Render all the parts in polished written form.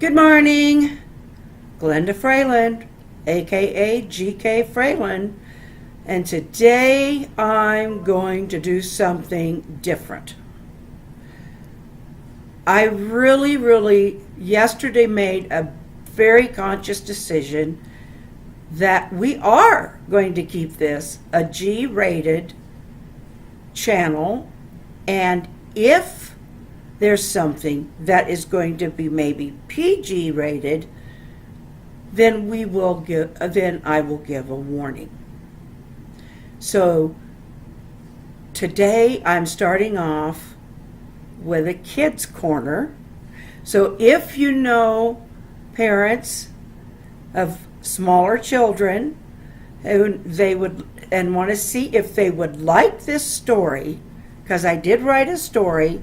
Good morning, Glenda Freyland, aka GK Freyland, and today I'm going to do something different. I really yesterday made a very conscious decision that we are going to keep this a G-rated channel, and if there's something that is going to be maybe PG rated, then I will give a warning. So today I'm starting off with a kids corner. So if you know parents of smaller children and want to see if they would like this story, because I did write a story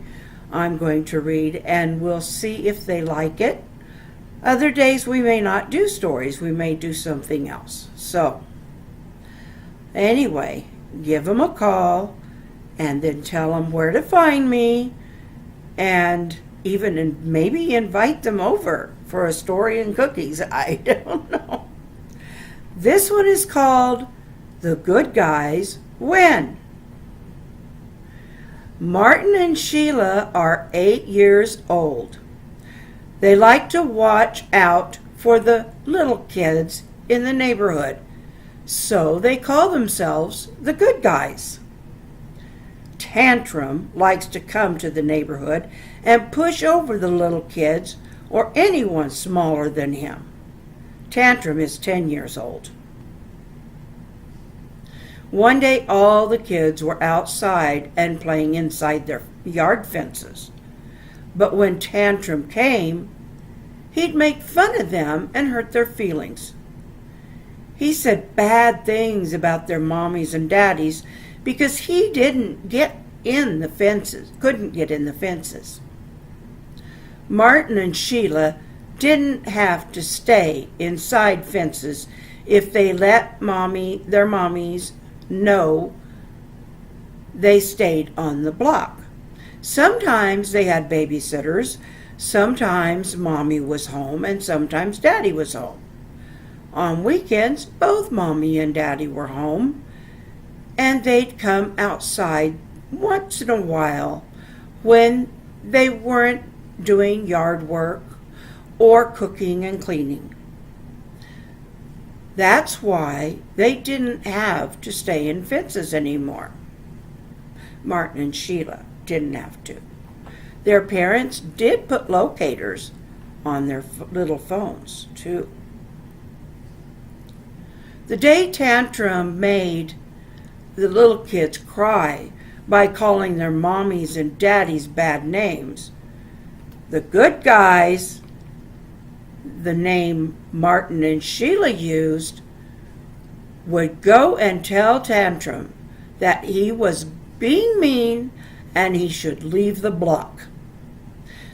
I'm going to read, and we'll see if they like it. Other days we may not do stories, we may do something else. So anyway, give them a call and then tell them where to find me, and maybe invite them over for a story and cookies. I don't know. This one is called The Good Guys Win. Martin and Sheila are 8 years old. They like to watch out for the little kids in the neighborhood, so they call themselves the Good Guys. Tantrum likes to come to the neighborhood and push over the little kids or anyone smaller than him. Tantrum is 10 years old. One day all the kids were outside and playing inside their yard fences. But when Tantrum came, he'd make fun of them and hurt their feelings. He said bad things about their mommies and daddies because he couldn't get in the fences. Martin and Sheila didn't have to stay inside fences if they let their mommies know they stayed on the block. Sometimes they had babysitters, sometimes mommy was home, and sometimes daddy was home. On weekends, both mommy and daddy were home, and they'd come outside once in a while when they weren't doing yard work or cooking and cleaning. That's why they didn't have to stay in fences anymore. Martin and Sheila didn't have to. Their parents did put locators on their little phones, too. The day Tantrum made the little kids cry by calling their mommies and daddies bad names, the Good Guys, the name Martin and Sheila used, would go and tell Tantrum that he was being mean and he should leave the block.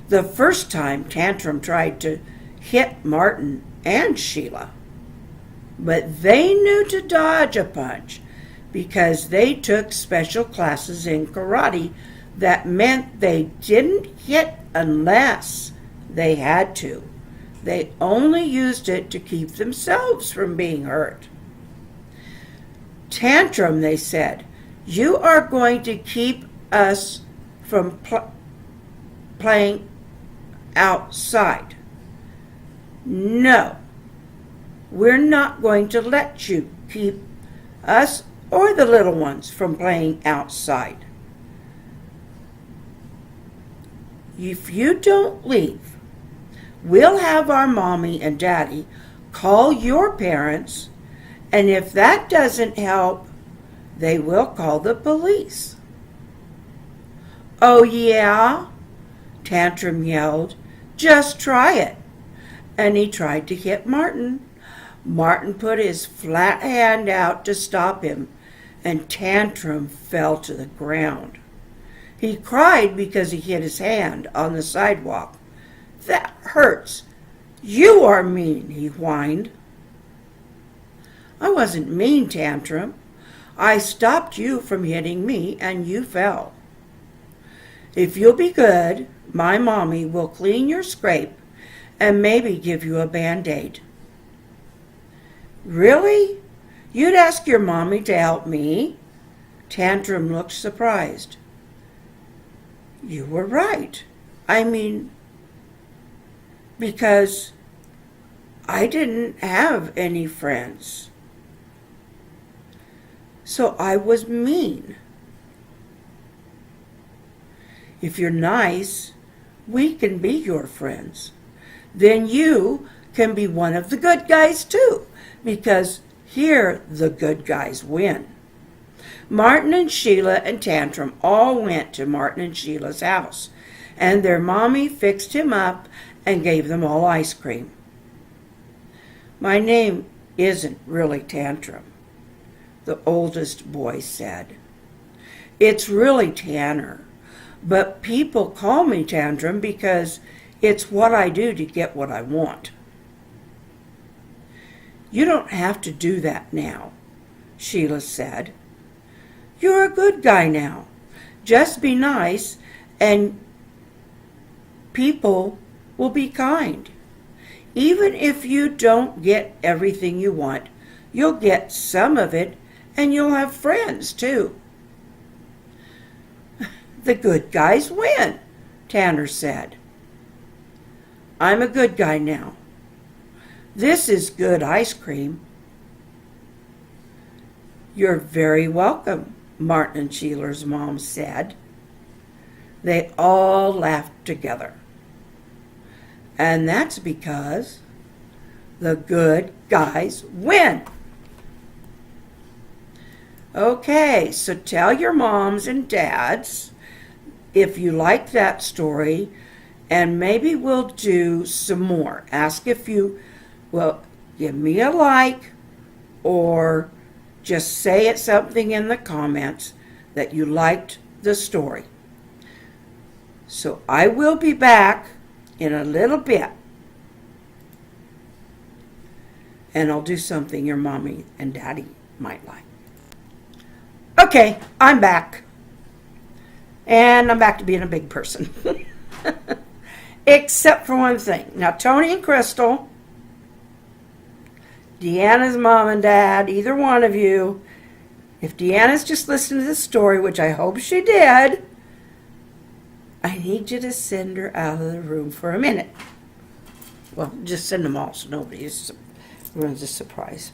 The first time Tantrum tried to hit Martin and Sheila, but they knew to dodge a punch because they took special classes in karate that meant they didn't hit unless they had to. They only used it to keep themselves from being hurt. Tantrum, they said, you are going to keep us from playing outside. No, we're not going to let you keep us or the little ones from playing outside. If you don't leave, we'll have our mommy and daddy call your parents, and if that doesn't help, they will call the police. Oh yeah? Tantrum yelled. Just try it. And he tried to hit Martin. Martin put his flat hand out to stop him, and Tantrum fell to the ground. He cried because he hit his hand on the sidewalk. That hurts. You are mean, he whined. I wasn't mean, Tantrum. I stopped you from hitting me and you fell. If you'll be good, my mommy will clean your scrape and maybe give you a Band-Aid." "Really? You'd ask your mommy to help me?" Tantrum looked surprised. "You were right. I mean, because I didn't have any friends. So I was mean. If you're nice, we can be your friends. Then you can be one of the good guys too, because here the good guys win." Martin and Sheila and Tantrum all went to Martin and Sheila's house, and their mommy fixed him up and gave them all ice cream. "My name isn't really Tantrum," the oldest boy said. "It's really Tanner, but people call me Tantrum because it's what I do to get what I want." "You don't have to do that now," Sheila said. "You're a good guy now. Just be nice and people will be kind. Even if you don't get everything you want, you'll get some of it and you'll have friends too." "The good guys win," Tanner said. "I'm a good guy now. This is good ice cream." "You're very welcome," Martin and Sheila's mom said. They all laughed together. And that's because the good guys win. Okay, so tell your moms and dads if you like that story, and maybe we'll do some more. Ask if you will give me a like, or just say it something in the comments that you liked the story. So I will be back in a little bit, and I'll do something your mommy and daddy might like. Okay, I'm back. And I'm back to being a big person. Except for one thing. Now, Tony and Crystal, Deanna's mom and dad, either one of you, if Deanna's just listening to this story, which I hope she did, I need you to send her out of the room for a minute. Well, just send them all so nobody ruins a surprise.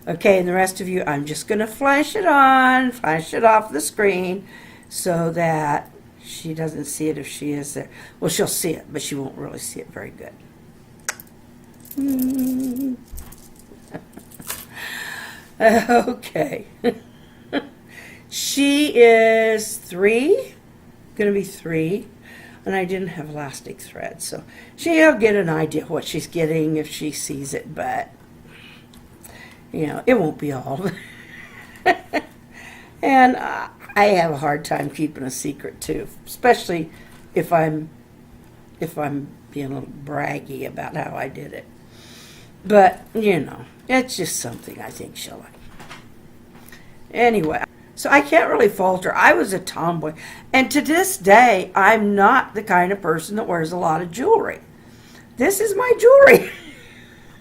Okay, and the rest of you, I'm just going to flash it off the screen so that she doesn't see it if she is there. Well, she'll see it, but she won't really see it very good. Okay. She is 3. Going to be 3, and I didn't have elastic thread, so she'll get an idea what she's getting if she sees it, but it won't be all. And I have a hard time keeping a secret too, especially if I'm being a little braggy about how I did it. But it's just something I think she'll like. Anyway. So I can't really fault her. I was a tomboy. And to this day, I'm not the kind of person that wears a lot of jewelry. This is my jewelry.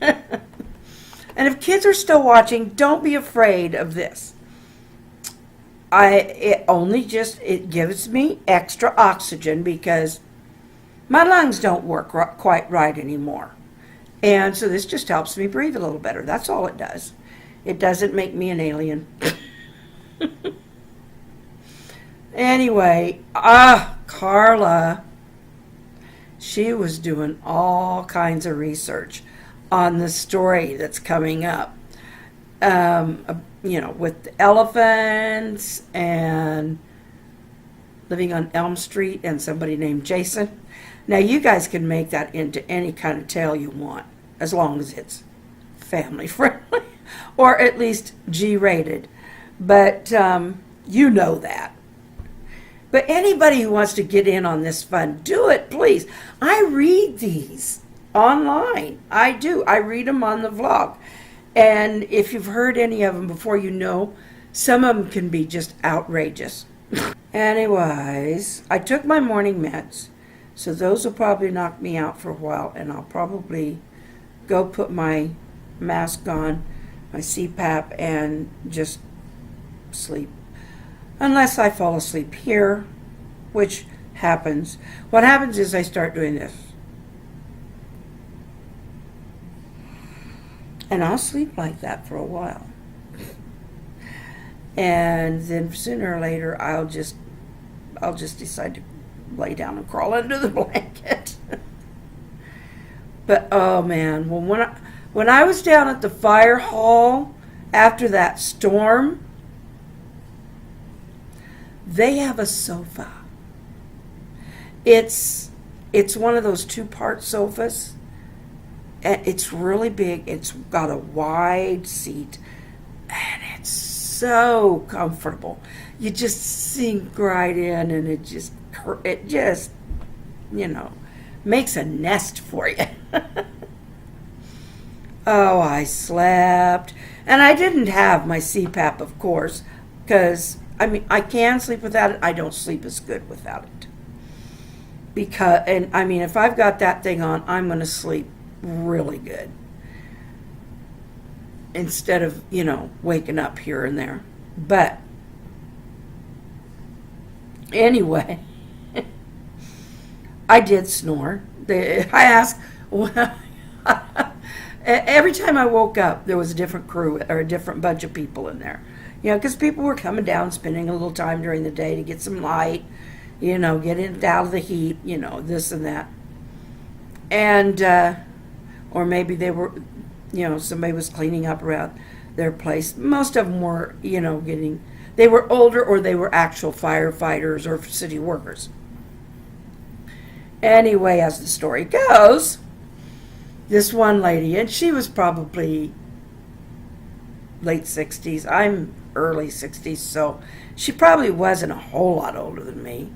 And if kids are still watching, don't be afraid of this. It gives me extra oxygen because my lungs don't work quite right anymore. And so this just helps me breathe a little better. That's all it does. It doesn't make me an alien. Anyway, Carla, she was doing all kinds of research on the story that's coming up. With the elephants and living on Elm Street and somebody named Jason. Now, you guys can make that into any kind of tale you want, as long as it's family friendly, or at least G-rated. But you know that. But anybody who wants to get in on this fun, do it, please. I read these online. I do. I read them on the vlog. And if you've heard any of them before, some of them can be just outrageous. Anyways, I took my morning meds, So those will probably knock me out for a while, and I'll probably go put my mask on, my CPAP, and just sleep. Unless I fall asleep here, which happens. What happens is I start doing this. And I'll sleep like that for a while. And then sooner or later I'll just decide to lay down and crawl under the blanket. But oh man, well, when I was down at the fire hall after that storm, they have a sofa. It's one of those 2-part sofas. It's really big. It's got a wide seat, and it's so comfortable. You just sink right in, and it just makes a nest for you. Oh, I slept, and I didn't have my CPAP, of course, because I can sleep without it. I don't sleep as good without it. If I've got that thing on, I'm going to sleep really good instead of, waking up here and there. But anyway, I did snore. I asked, every time I woke up, there was a different crew or a different bunch of people in there. Because people were coming down, spending a little time during the day to get some light, get out of the heat, this and that. And, or maybe they were, somebody was cleaning up around their place. Most of them were, they were older, or they were actual firefighters or city workers. Anyway, as the story goes, this one lady, and she was probably late 60s. I'm early 60s, so she probably wasn't a whole lot older than me.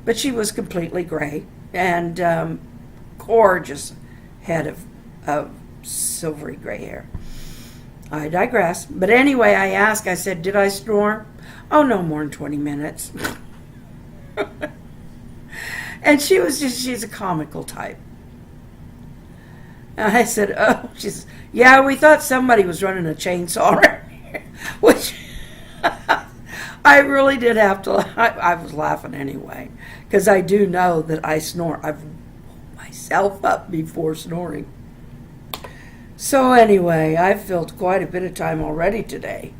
But she was completely gray and gorgeous head of silvery gray hair. I digress. But anyway, I said, did I snore? Oh, no more than 20 minutes. And she's a comical type. And I said, oh, yeah, we thought somebody was running a chainsaw around here. Which I really did have to, I was laughing anyway. Because I do know that I snore. I've woke myself up before snoring. So anyway, I've filled quite a bit of time already today.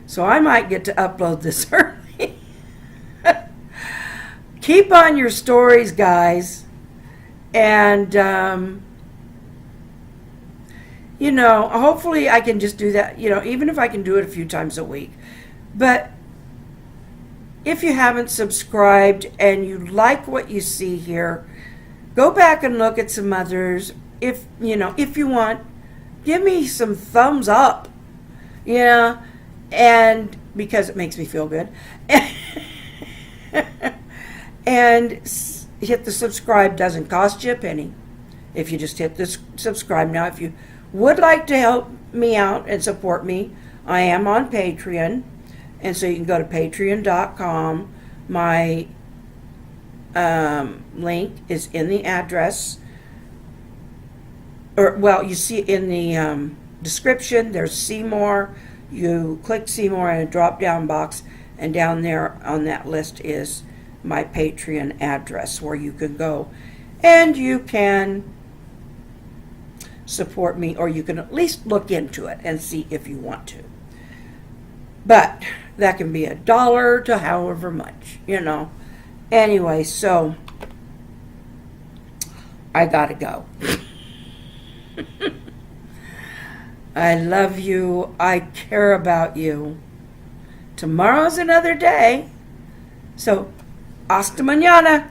So I might get to upload this early. Keep on your stories, guys. And, hopefully I can just do that, even if I can do it a few times a week. But if you haven't subscribed and you like what you see here, go back and look at some others. If you want, give me some thumbs up, and because it makes me feel good. And hit the subscribe. Doesn't cost you a penny if you just hit this subscribe. Now, if you would like to help me out and support me, I am on Patreon, and so you can go to patreon.com. My link is in the address, you see in the description. There's see more. You click see more in a drop down box, and down there on that list is my Patreon address where you can go and you can support me, or you can at least look into it and see if you want to. But that can be $1 to however much, Anyway, so I gotta go. I love you. I care about you. Tomorrow's another day. So, hasta mañana.